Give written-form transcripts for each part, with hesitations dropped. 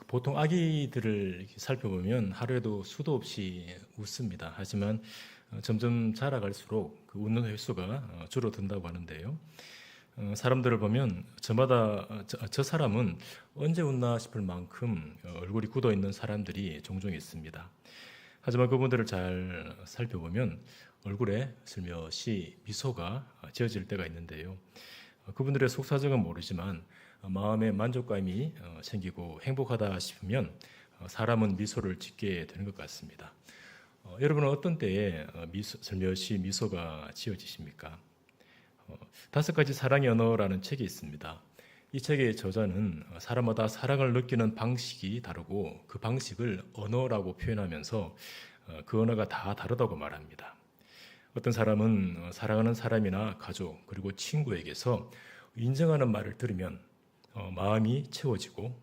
보통 아기들을 이렇게 살펴보면 하루에도 수도 없이 웃습니다. 하지만 점점 자라갈수록 그 웃는 횟수가 줄어든다고 하는데요. 사람들을 보면 저마다 저 사람은 언제 웃나 싶을 만큼 얼굴이 굳어 있는 사람들이 종종 있습니다. 하지만 그분들을 잘 살펴보면 얼굴에 슬며시 미소가 지어질 때가 있는데요. 그분들의 속사정은 모르지만 마음에 만족감이 생기고 행복하다 싶으면 사람은 미소를 짓게 되는 것 같습니다. 여러분은 어떤 때에 슬며시 미소가 지어지십니까? 5가지 사랑의 언어라는 책이 있습니다. 이 책의 저자는 사람마다 사랑을 느끼는 방식이 다르고 그 방식을 언어라고 표현하면서 그 언어가 다 다르다고 말합니다. 어떤 사람은 사랑하는 사람이나 가족 그리고 친구에게서 인정하는 말을 들으면 마음이 채워지고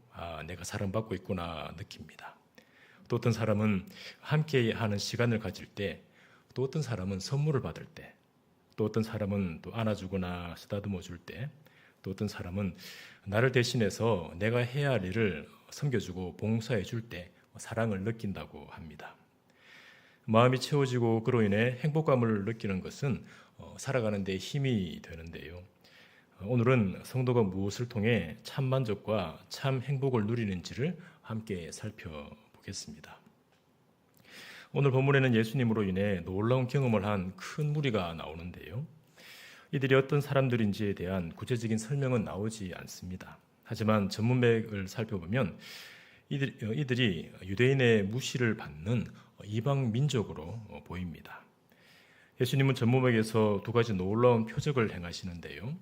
내가 사랑받고 있구나 느낍니다. 또 어떤 사람은 함께 하는 시간을 가질 때, 또 어떤 사람은 선물을 받을 때, 또 어떤 사람은 또 안아주거나 쓰다듬어 줄 때, 또 어떤 사람은 나를 대신해서 내가 해야 할 일을 섬겨주고 봉사해 줄 때 사랑을 느낀다고 합니다. 마음이 채워지고 그로 인해 행복감을 느끼는 것은 살아가는 데 힘이 되는데요. 오늘은 성도가 무엇을 통해 참 만족과 참 행복을 누리는지를 함께 살펴보겠습니다. 오늘 본문에는 예수님으로 인해 놀라운 경험을 한 큰 무리가 나오는데요. 이들이 어떤 사람들인지에 대한 구체적인 설명은 나오지 않습니다. 하지만 전문맥을 살펴보면 이들이 유대인의 무시를 받는 이방 민족으로 보입니다. 예수님은 전문맥에서 2가지 놀라운 표적을 행하시는데요.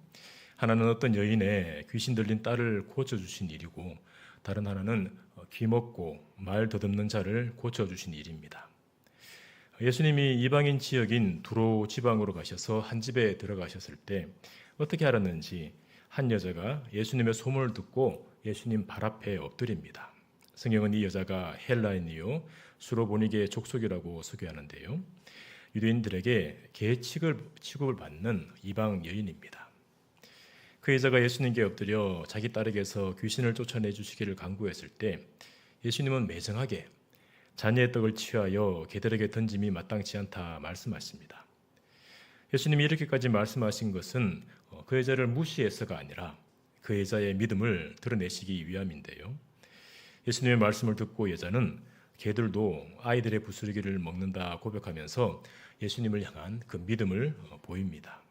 하나는 어떤 여인의 귀신 들린 딸을 고쳐주신 일이고, 다른 하나는 귀먹고 말 더듬는 자를 고쳐주신 일입니다. 예수님이 이방인 지역인 두로 지방으로 가셔서 한 집에 들어가셨을 때 어떻게 알았는지 한 여자가 예수님의 소문을 듣고 예수님 발 앞에 엎드립니다. 성경은 이 여자가 헬라인이요 수로보니게 족속이라고 소개하는데요. 유대인들에게 개 취급을 받는 이방 여인입니다. 그 여자가 예수님께 엎드려 자기 딸에게서 귀신을 쫓아내 주시기를 간구했을 때 예수님은 매정하게 자녀의 떡을 취하여 개들에게 던짐이 마땅치 않다 말씀하십니다. 예수님이 이렇게까지 말씀하신 것은 그 여자를 무시해서가 아니라 그 여자의 믿음을 드러내시기 위함인데요. 예수님의 말씀을 듣고 여자는 개들도 아이들의 부스러기를 먹는다 고백하면서 예수님을 향한 그 믿음을 보입니다.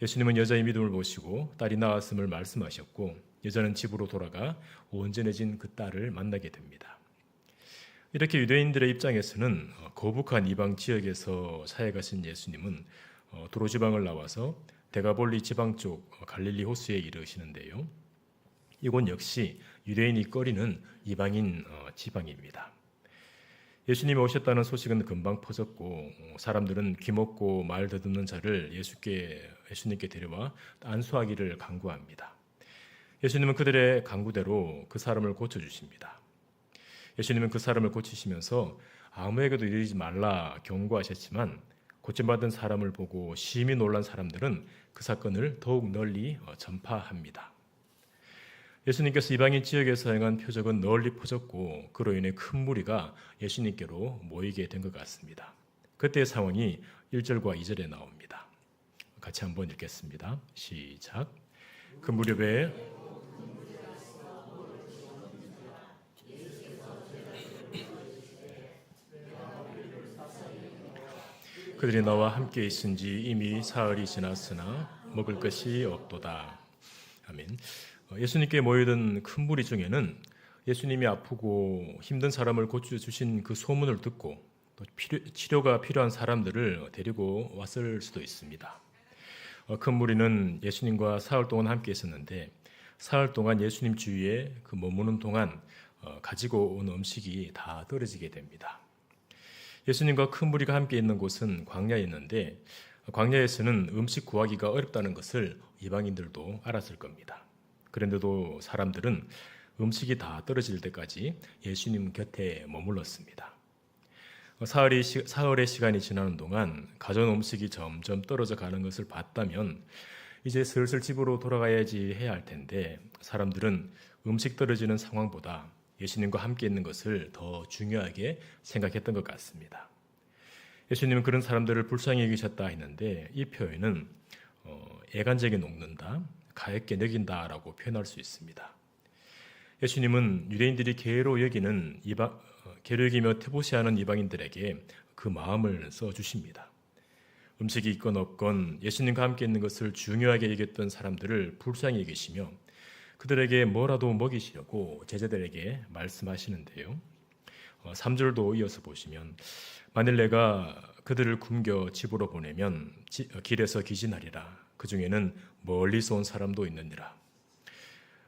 예수님은 여자의 믿음을 보시고 딸이 나았음을 말씀하셨고, 여자는 집으로 돌아가 온전해진 그 딸을 만나게 됩니다. 이렇게 유대인들의 입장에서는 거북한 이방 지역에서 사역하신 예수님은 두로 지방을 나와서 데가볼리 지방 쪽 갈릴리 호수에 이르시는데요. 이곳 역시 유대인이 꺼리는 이방인 지방입니다. 예수님이 오셨다는 소식은 금방 퍼졌고 사람들은 귀먹고 말 더듬는 자를 예수님께 데려와 안수하기를 간구합니다. 예수님은 그들의 간구대로 그 사람을 고쳐주십니다. 예수님은 그 사람을 고치시면서 아무에게도 이르지 말라 경고하셨지만 고침받은 사람을 보고 심히 놀란 사람들은 그 사건을 더욱 널리 전파합니다. 예수님께서 이방인 지역에서 행한 표적은 널리 퍼졌고 그로 인해 큰 무리가 예수님께로 모이게 된 것 같습니다. 그때의 상황이 1절과 2절에 나옵니다. 같이 한번 읽겠습니다. 시작. 그 무렵에 그들이 나와 함께 있은지 이미 사흘이 지났으나 먹을 것이 없도다. 아멘. 예수님께 모이던 큰 무리 중에는 예수님이 아프고 힘든 사람을 고쳐주신 그 소문을 듣고 또 치료가 필요한 사람들을 데리고 왔을 수도 있습니다. 큰 무리는 예수님과 사흘 동안 함께 있었는데 사흘 동안 예수님 주위에 그 머무는 동안 가지고 온 음식이 다 떨어지게 됩니다. 예수님과 큰 무리가 함께 있는 곳은 광야였는데 광야에서는 음식 구하기가 어렵다는 것을 이방인들도 알았을 겁니다. 그런데도 사람들은 음식이 다 떨어질 때까지 예수님 곁에 머물렀습니다. 사흘의 시간이 지나는 동안 가져온 음식이 점점 떨어져 가는 것을 봤다면 이제 슬슬 집으로 돌아가야지 해야 할 텐데 사람들은 음식 떨어지는 상황보다 예수님과 함께 있는 것을 더 중요하게 생각했던 것 같습니다. 예수님은 그런 사람들을 불쌍히 여기셨다 했는데 이 표현은 애간장에 녹는다, 가엾게 여긴다라고 표현할 수 있습니다. 예수님은 유대인들이 개로 여기며 퇴보시하는 이방인들에게 그 마음을 써주십니다. 음식이 있건 없건 예수님과 함께 있는 것을 중요하게 여겼던 사람들을 불쌍히 여기시며 그들에게 뭐라도 먹이시려고 제자들에게 말씀하시는데요. 3절도 이어서 보시면 만일 내가 그들을 굶겨 집으로 보내면 길에서 기진하리라. 그 중에는 멀리서 온 사람도 있느니라.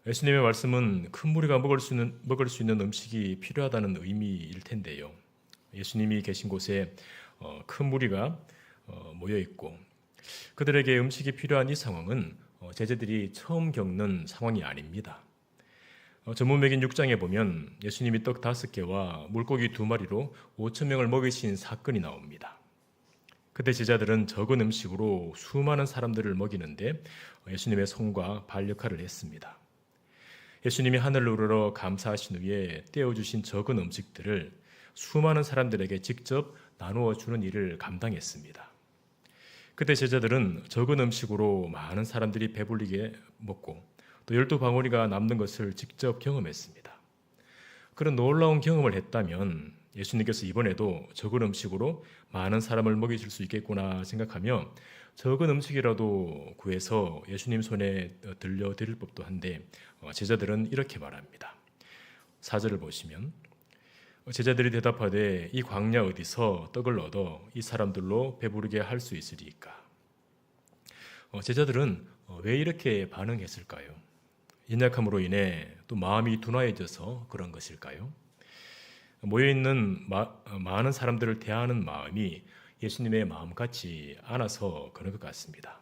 예수님의 말씀은 큰 무리가 먹을 수 있는 음식이 필요하다는 의미일 텐데요. 예수님이 계신 곳에 큰 무리가 모여 있고 그들에게 음식이 필요한 이 상황은 제자들이 처음 겪는 상황이 아닙니다. 전문맥인 6장에 보면 예수님이 떡 5개와 물고기 2마리로 5천 명을 먹이신 사건이 나옵니다. 그때 제자들은 적은 음식으로 수많은 사람들을 먹이는데 예수님의 손과 발 역할을 했습니다. 예수님이 하늘을 우러러 감사하신 후에 떼어주신 적은 음식들을 수많은 사람들에게 직접 나누어 주는 일을 감당했습니다. 그때 제자들은 적은 음식으로 많은 사람들이 배불리게 먹고 또 12방울이가 남는 것을 직접 경험했습니다. 그런 놀라운 경험을 했다면 예수님께서 이번에도 적은 음식으로 많은 사람을 먹이실 수 있겠구나 생각하며 적은 음식이라도 구해서 예수님 손에 들려드릴 법도 한데 제자들은 이렇게 말합니다. 4절을 보시면 제자들이 대답하되 이 광야 어디서 떡을 얻어 이 사람들로 배부르게 할 수 있으리이까. 제자들은 왜 이렇게 반응했을까요? 연약함으로 인해 또 마음이 둔화해져서 그런 것일까요? 모여있는 많은 사람들을 대하는 마음이 예수님의 마음 같지 않아서 그런 것 같습니다.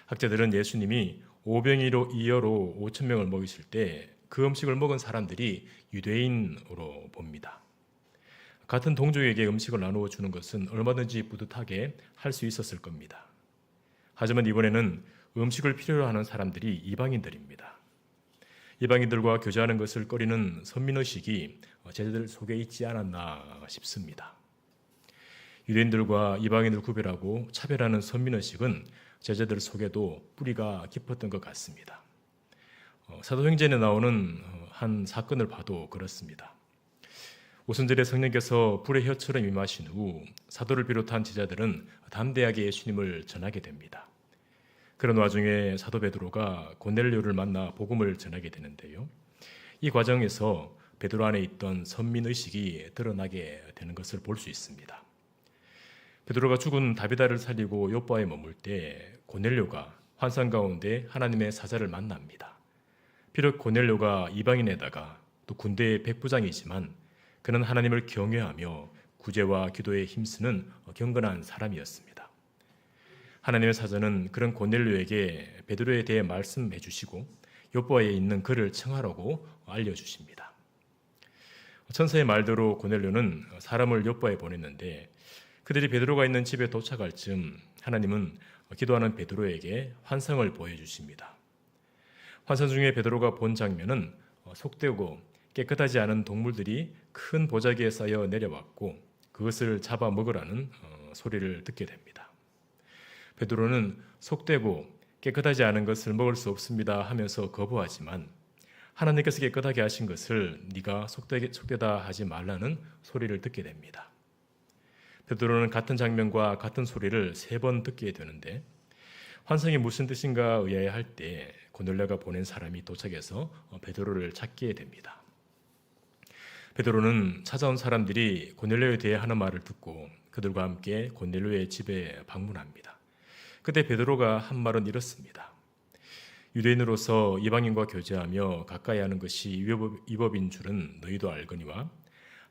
학자들은 예수님이 오병이로 5천 명을 먹이실 때 그 음식을 먹은 사람들이 유대인으로 봅니다. 같은 동족에게 음식을 나누어 주는 것은 얼마든지 뿌듯하게 할 수 있었을 겁니다. 하지만 이번에는 음식을 필요로 하는 사람들이 이방인들입니다. 이방인들과 교제하는 것을 꺼리는 선민의식이 제자들 속에 있지 않았나 싶습니다. 유대인들과 이방인을 구별하고 차별하는 선민의식은 제자들 속에도 뿌리가 깊었던 것 같습니다. 사도행전에 나오는 한 사건을 봐도 그렇습니다. 오순절에 성령께서 불의 혀처럼 임하신 후 사도를 비롯한 제자들은 담대하게 예수님을 전하게 됩니다. 그런 와중에 사도 베드로가 고넬료를 만나 복음을 전하게 되는데요. 이 과정에서 베드로 안에 있던 선민의식이 드러나게 되는 것을 볼 수 있습니다. 베드로가 죽은 다비다를 살리고 요바에 머물 때 고넬료가 환상 가운데 하나님의 사자를 만납니다. 비록 고넬료가 이방인에다가 또 군대의 백부장이지만 그는 하나님을 경외하며 구제와 기도에 힘쓰는 경건한 사람이었습니다. 하나님의 사자는 그런 고넬료에게 베드로에 대해 말씀해 주시고 요바에 있는 그를 청하라고 알려주십니다. 천사의 말대로 고넬료는 사람을 요바에 보냈는데 그들이 베드로가 있는 집에 도착할 즈음 하나님은 기도하는 베드로에게 환상을 보여주십니다. 환상 중에 베드로가 본 장면은 속되고 깨끗하지 않은 동물들이 큰 보자기에 쌓여 내려왔고 그것을 잡아 먹으라는 소리를 듣게 됩니다. 베드로는 속되고 깨끗하지 않은 것을 먹을 수 없습니다 하면서 거부하지만 하나님께서 깨끗하게 하신 것을 네가 속되다 하지 말라는 소리를 듣게 됩니다. 베드로는 같은 장면과 같은 소리를 3번 듣게 되는데 환상이 무슨 뜻인가 의아해할 때 고넬료가 보낸 사람이 도착해서 베드로를 찾게 됩니다. 베드로는 찾아온 사람들이 고넬료에 대해 하는 말을 듣고 그들과 함께 고넬료의 집에 방문합니다. 그때 베드로가 한 말은 이렇습니다. 유대인으로서 이방인과 교제하며 가까이 하는 것이 위법인 줄은 너희도 알거니와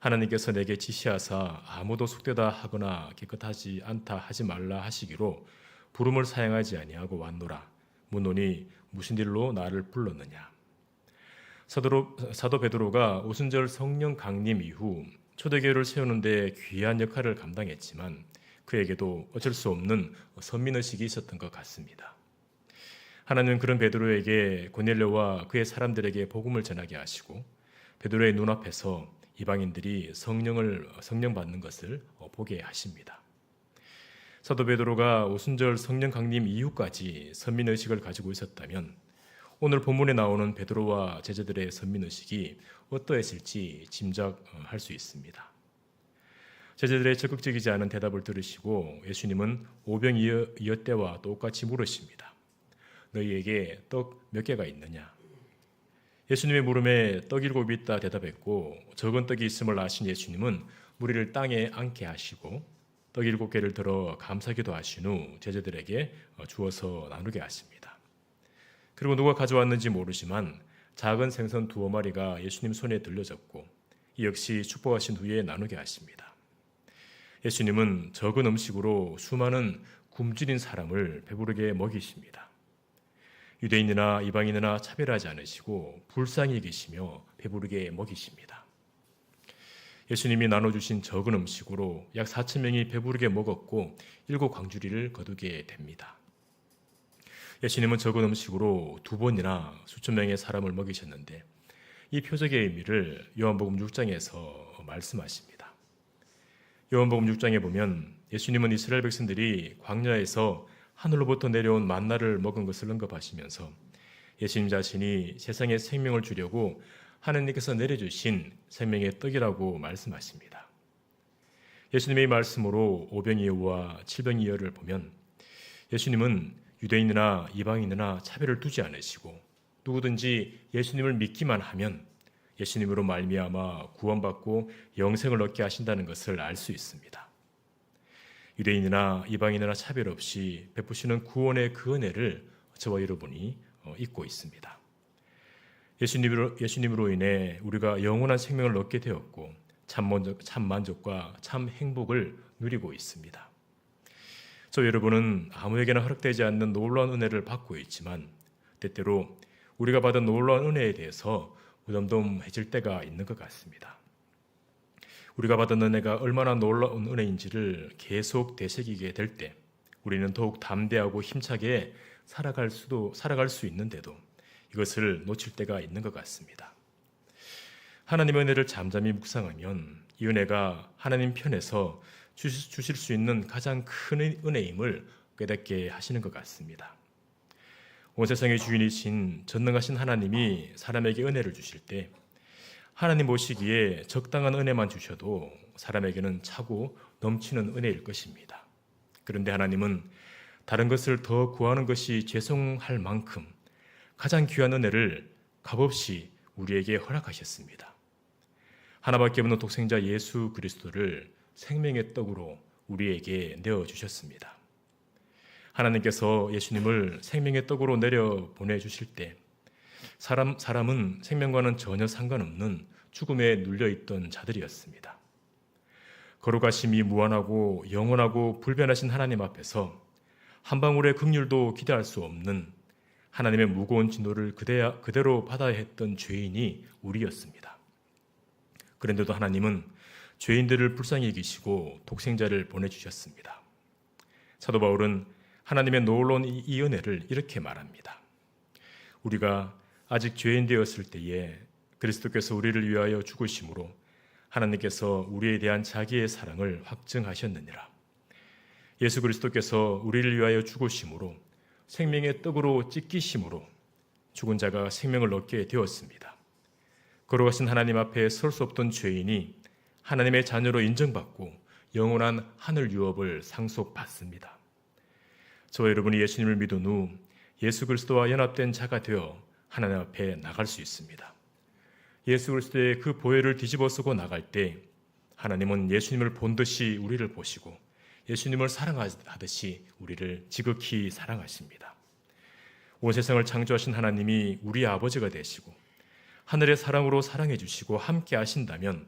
하나님께서 내게 지시하사 아무도 속되다 하거나 깨끗하지 않다 하지 말라 하시기로 부름을 사용하지 아니하고 왔노라. 묻노니 무슨 일로 나를 불렀느냐. 사도 베드로가 오순절 성령 강림 이후 초대교회를 세우는 데 귀한 역할을 감당했지만 그에게도 어쩔 수 없는 선민의식이 있었던 것 같습니다. 하나님은 그런 베드로에게 고넬료와 그의 사람들에게 복음을 전하게 하시고 베드로의 눈앞에서 이방인들이 성령 받는 것을 보게 하십니다. 사도 베드로가 오순절 성령 강림 이후까지 선민의식을 가지고 있었다면 오늘 본문에 나오는 베드로와 제자들의 선민의식이 어떠했을지 짐작할 수 있습니다. 제자들의 적극적이지 않은 대답을 들으시고 예수님은 오병이어 때와 똑같이 물으십니다. 너희에게 떡 몇 개가 있느냐? 예수님의 물음에 떡 7이 있다 대답했고 적은 떡이 있음을 아신 예수님은 무리를 땅에 앉게 하시고 떡 7개를 들어 감사기도 하신 후 제자들에게 주어서 나누게 하십니다. 그리고 누가 가져왔는지 모르지만 작은 생선 2마리가 예수님 손에 들려졌고 이 역시 축복하신 후에 나누게 하십니다. 예수님은 적은 음식으로 수많은 굶주린 사람을 배부르게 먹이십니다. 유대인이나 이방인이나 차별하지 않으시고 불쌍히 여기시며 배부르게 먹이십니다. 예수님이 나눠주신 적은 음식으로 약 4,000명이 배부르게 먹었고 7광주리를 거두게 됩니다. 예수님은 적은 음식으로 2번이나 수천 명의 사람을 먹이셨는데 이 표적의 의미를 요한복음 6장에서 말씀하십니다. 요한복음 6장에 보면 예수님은 이스라엘 백성들이 광야에서 하늘로부터 내려온 만나를 먹은 것을 언급하시면서 예수님 자신이 세상에 생명을 주려고 하나님께서 내려주신 생명의 떡이라고 말씀하십니다. 예수님의 말씀으로 오병이어와 칠병이어를 보면 예수님은 유대인이나 이방인이나 차별을 두지 않으시고 누구든지 예수님을 믿기만 하면 예수님으로 말미암아 구원받고 영생을 얻게 하신다는 것을 알 수 있습니다. 유대인이나 이방인이나 차별 없이 베푸시는 구원의 그 은혜를 저와 여러분이 잊고 있습니다. 예수님으로 인해 우리가 영원한 생명을 얻게 되었고 참 만족과 참 행복을 누리고 있습니다. 저 여러분은 아무에게나 허락되지 않는 놀라운 은혜를 받고 있지만 때때로 우리가 받은 놀라운 은혜에 대해서 무덤덤해질 때가 있는 것 같습니다. 우리가 받은 은혜가 얼마나 놀라운 은혜인지를 계속 되새기게 될 때 우리는 더욱 담대하고 힘차게 살아갈 수 있는데도 이것을 놓칠 때가 있는 것 같습니다. 하나님의 은혜를 잠잠히 묵상하면 이 은혜가 하나님 편에서 주실 수 있는 가장 큰 은혜임을 깨닫게 하시는 것 같습니다. 온 세상의 주인이신 전능하신 하나님이 사람에게 은혜를 주실 때 하나님 보시기에 적당한 은혜만 주셔도 사람에게는 차고 넘치는 은혜일 것입니다. 그런데 하나님은 다른 것을 더 구하는 것이 죄송할 만큼 가장 귀한 은혜를 값없이 우리에게 허락하셨습니다. 하나밖에 없는 독생자 예수 그리스도를 생명의 떡으로 우리에게 내어주셨습니다. 하나님께서 예수님을 생명의 떡으로 내려 보내주실 때 사람은 생명과는 전혀 상관없는 죽음에 눌려있던 자들이었습니다. 거룩하심이 무한하고 영원하고 불변하신 하나님 앞에서 한 방울의 긍휼도 기대할 수 없는 하나님의 무거운 진노를 그대로 받아야 했던 죄인이 우리였습니다. 그런데도 하나님은 죄인들을 불쌍히 여기시고 독생자를 보내주셨습니다. 사도 바울은 하나님의 놀라운 이 은혜를 이렇게 말합니다. 우리가 아직 죄인 되었을 때에 그리스도께서 우리를 위하여 죽으심으로 하나님께서 우리에 대한 자기의 사랑을 확증하셨느니라. 예수 그리스도께서 우리를 위하여 죽으심으로 생명의 떡으로 찢기심으로 죽은 자가 생명을 얻게 되었습니다. 거룩하신 하나님 앞에 설 수 없던 죄인이 하나님의 자녀로 인정받고 영원한 하늘 유업을 상속받습니다. 저와 여러분이 예수님을 믿은 후 예수 그리스도와 연합된 자가 되어 하나님 앞에 나갈 수 있습니다. 예수 그리스도의 그 보혈을 뒤집어쓰고 나갈 때 하나님은 예수님을 본 듯이 우리를 보시고 예수님을 사랑하듯이 우리를 지극히 사랑하십니다. 온 세상을 창조하신 하나님이 우리의 아버지가 되시고 하늘의 사랑으로 사랑해 주시고 함께 하신다면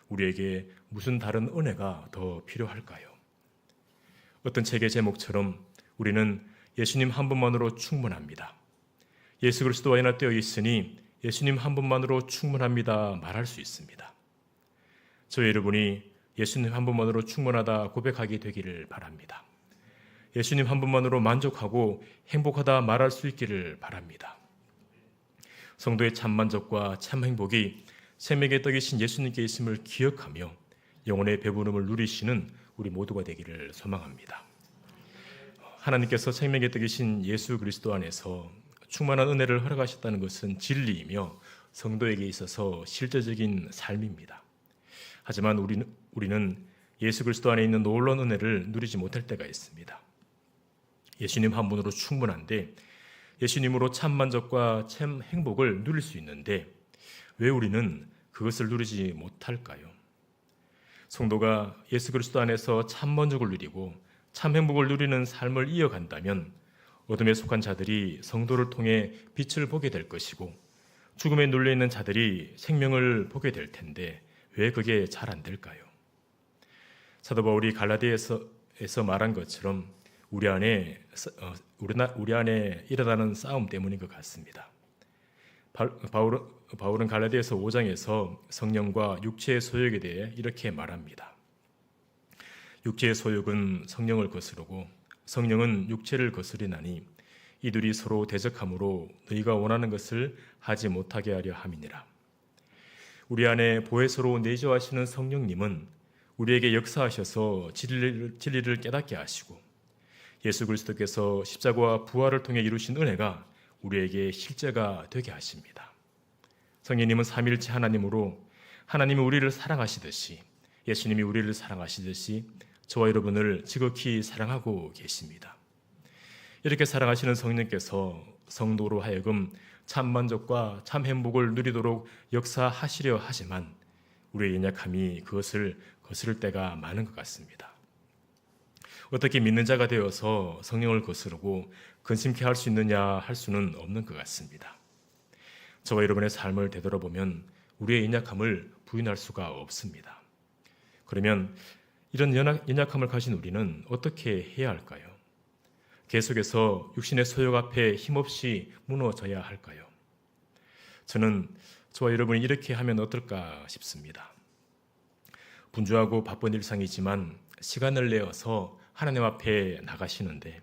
우리에게 무슨 다른 은혜가 더 필요할까요? 어떤 책의 제목처럼 우리는 예수님 한 분만으로 충분합니다. 예수 그리스도와 연합되어 있으니 예수님 한 분만으로 충분합니다 말할 수 있습니다. 저희 여러분이 예수님 한 분만으로 충분하다 고백하게 되기를 바랍니다. 예수님 한 분만으로 만족하고 행복하다 말할 수 있기를 바랍니다. 성도의 참 만족과 참 행복이 생명의 떡이신 예수님께 있음을 기억하며 영혼의 배부름을 누리시는 우리 모두가 되기를 소망합니다. 하나님께서 생명의 떡이신 예수 그리스도 안에서 충만한 은혜를 허락하셨다는 것은 진리이며 성도에게 있어서 실제적인 삶입니다. 하지만 우리는 예수 그리스도 안에 있는 놀라운 은혜를 누리지 못할 때가 있습니다. 예수님 한 분으로 충분한데 예수님으로 참 만족과 참 행복을 누릴 수 있는데 왜 우리는 그것을 누리지 못할까요? 성도가 예수 그리스도 안에서 참 만족을 누리고 참 행복을 누리는 삶을 이어간다면 어둠에 속한 자들이 성도를 통해 빛을 보게 될 것이고 죽음에 눌려있는 자들이 생명을 보게 될 텐데 왜 그게 잘 안 될까요? 사도 바울이 갈라디아에서 말한 것처럼 우리 안에 일어나는 싸움 때문인 것 같습니다. 바울은 갈라디아서 5장에서 성령과 육체의 소욕에 대해 이렇게 말합니다. 육체의 소욕은 성령을 거스르고 성령은 육체를 거스리나니 이들이 서로 대적함으로 너희가 원하는 것을 하지 못하게 하려 함이니라. 우리 안에 보혜사로 내주하시는 성령님은 우리에게 역사하셔서 진리를 깨닫게 하시고 예수 그리스도께서 십자가와 부활을 통해 이루신 은혜가 우리에게 실제가 되게 하십니다. 성령님은 삼위일체 하나님으로 하나님이 우리를 사랑하시듯이 예수님이 우리를 사랑하시듯이 저와 여러분을 지극히 사랑하고 계십니다. 이렇게 사랑하시는 성령께서 성도로 하여금 참 만족과 참 행복을 누리도록 역사하시려 하지만 우리의 연약함이 그것을 거스를 때가 많은 것 같습니다. 어떻게 믿는 자가 되어서 성령을 거스르고 근심케 할 수 있느냐 할 수는 없는 것 같습니다. 저와 여러분의 삶을 되돌아보면 우리의 연약함을 부인할 수가 없습니다. 그러면 이런 연약함을 가진 우리는 어떻게 해야 할까요? 계속해서 육신의 소욕 앞에 힘없이 무너져야 할까요? 저는 저와 여러분이 이렇게 하면 어떨까 싶습니다. 분주하고 바쁜 일상이지만 시간을 내어서 하나님 앞에 나가시는데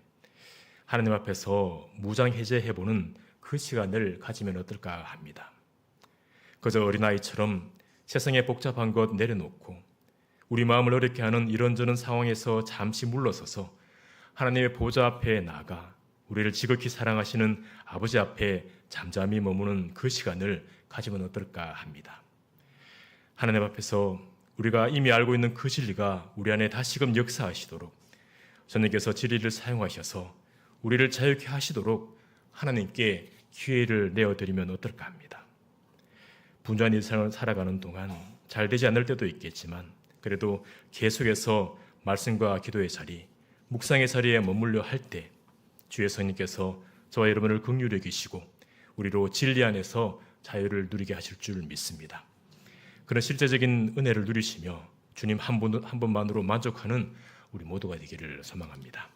하나님 앞에서 무장해제해보는 그 시간을 가지면 어떨까 합니다. 그저 어린아이처럼 세상의 복잡한 것 내려놓고 우리 마음을 어렵게 하는 이런저런 상황에서 잠시 물러서서 하나님의 보좌 앞에 나가 우리를 지극히 사랑하시는 아버지 앞에 잠잠히 머무는 그 시간을 가지면 어떨까 합니다. 하나님 앞에서 우리가 이미 알고 있는 그 진리가 우리 안에 다시금 역사하시도록 주님께서 진리를 사용하셔서 우리를 자유케 하시도록 하나님께 기회를 내어드리면 어떨까 합니다. 분주한 일상을 살아가는 동안 잘 되지 않을 때도 있겠지만 그래도 계속해서 말씀과 기도의 자리, 묵상의 자리에 머물려 할 때 주의 성령께서 저와 여러분을 긍휼히 여기시고 우리로 진리 안에서 자유를 누리게 하실 줄 믿습니다. 그런 실제적인 은혜를 누리시며 주님 한 분만으로 만족하는 우리 모두가 되기를 소망합니다.